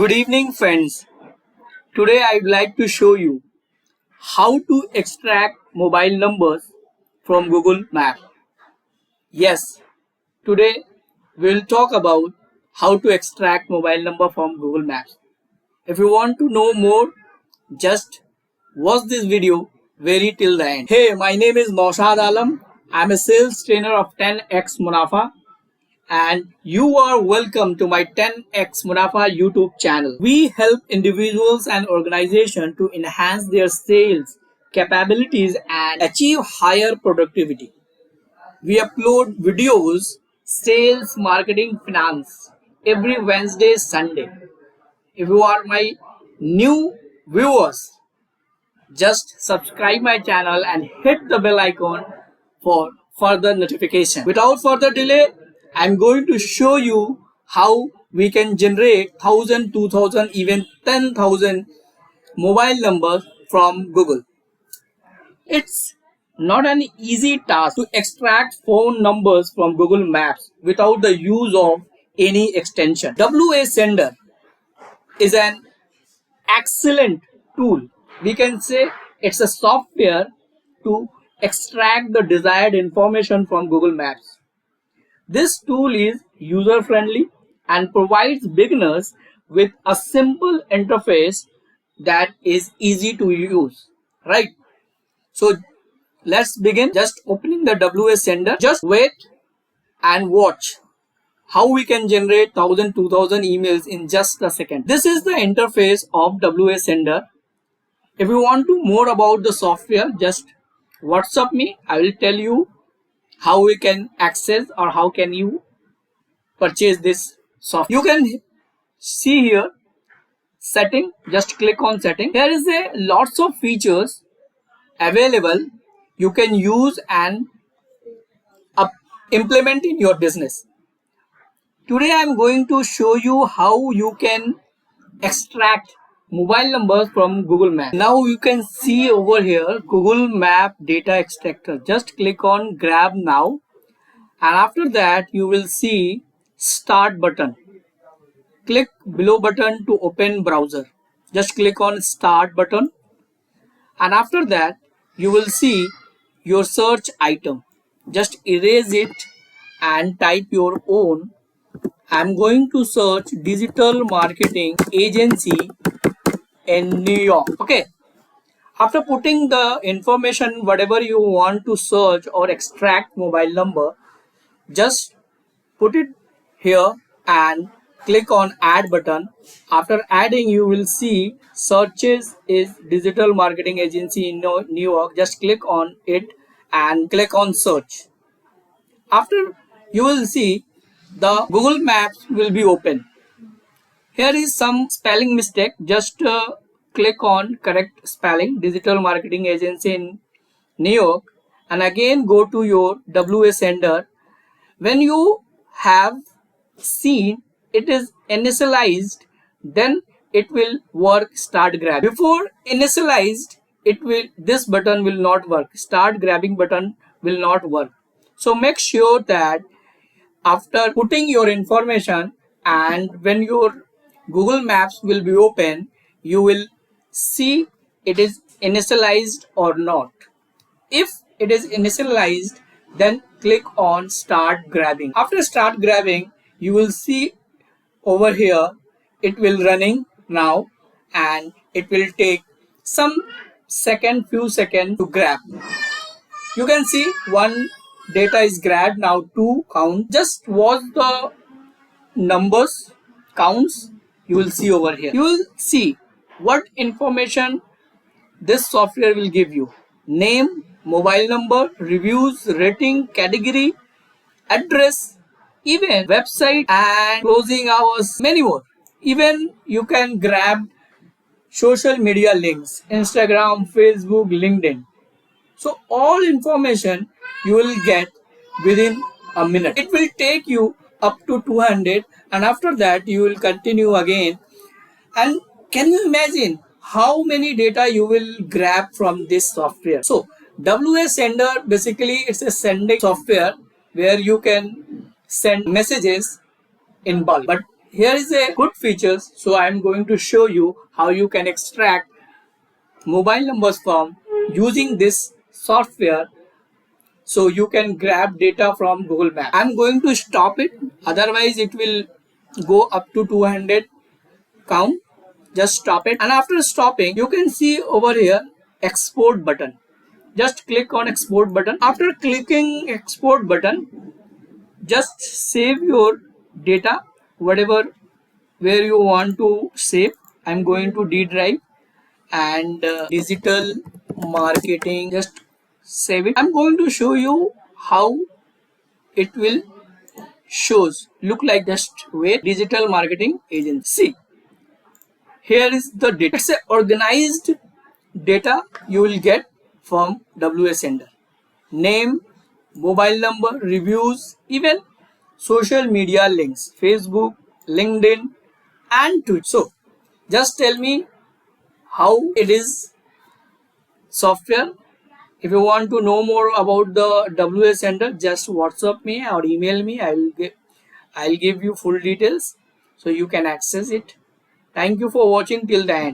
Good evening, friends. Today I'd like to show you how to extract mobile numbers from Google Maps. Yes, today we'll talk about how to extract mobile number from Google Maps. If you want to know more, just watch this video very till the end. Hey, my name is Naushad Alam. I'm a sales trainer of 10x Munafa, and you are welcome to my 10x Munafa YouTube channel. We help individuals and organizations to enhance their sales capabilities and achieve higher productivity. We upload videos, sales, marketing, finance every Wednesday, Sunday. If you are my new viewers, just subscribe my channel and hit the bell icon for further notification. Without further delay, I'm going to show you how we can generate 1000, 2000, even 10,000 mobile numbers from Google. It's not an easy task to extract phone numbers from Google Maps without the use of any extension. WA Sender is an excellent tool. We can say it's a software to extract the desired information from Google Maps. This tool is user-friendly and provides beginners with a simple interface that is easy to use, right? So let's begin. Just opening the WA Sender. Just wait and watch how we can generate 1000, 2000 emails in just a second. This is the interface of WA Sender. If you want to more about the software, just WhatsApp me. I will tell you how we can access or how can you purchase this software. You can see here setting. Just click on setting. There is a lots of features available you can use and implement in your business. Today I am going to show you how you can extract mobile numbers from Google Maps. Now you can see over here Google Map Data Extractor. Just click on grab now, and after that you will see start button. Click below button to open browser. Just click on start button, and after that you will see your search item. Just erase it and type your own. I'm going to search digital marketing agency in New York. Okay. After putting the information, whatever you want to search or extract mobile number, just put it here and click on add button. After adding, you will see searches is digital marketing agency in New York. Just click on it and click on search. After, you will see the Google Maps will be open. Here is some spelling mistake. Just click on correct spelling, digital marketing agency in New York, and again go to your WA Sender. When you have seen it is initialized, then it will work start grab. Before initialized, this button will not work. Start grabbing button will not work. So make sure that after putting your information and when your Google Maps will be open, you will see it is initialized or not. If it is initialized, then click on start grabbing. After start grabbing, you will see over here it will running now, and it will take some few seconds to grab. You can see one data is grabbed. Now 2 count. Just watch the numbers counts. You will see over here. You will see what information this software will give you: name, mobile number, reviews, rating, category, address, even website and closing hours, many more. Even you can grab social media links: Instagram, Facebook, LinkedIn. So all information you will get within a minute. It will take you up to 200, and after that you will continue again. And can you imagine how many data you will grab from this software? So WA Sender, basically it's a sending software where you can send messages in bulk. But here is a good features. So I am going to show you how you can extract mobile numbers from using this software. So you can grab data from Google Maps. I'm going to stop it, otherwise it will go up to 200 count. Just stop it, and after stopping you can see over here export button. Just click on export button. After clicking export button, just save your data whatever where you want to save. I'm going to D drive and digital marketing. Just save it. I'm going to show you how it will shows look like. Just wait. Digital marketing agency. See, here is the data. It's a organized data you will get from WA Center. Name, mobile number, reviews, even social media links, Facebook, LinkedIn, and Twitter. So just tell me how it is software. If you want to know more about the WA Center, just WhatsApp me or email me. I'll give you full details so you can access it. Thank you for watching till the end.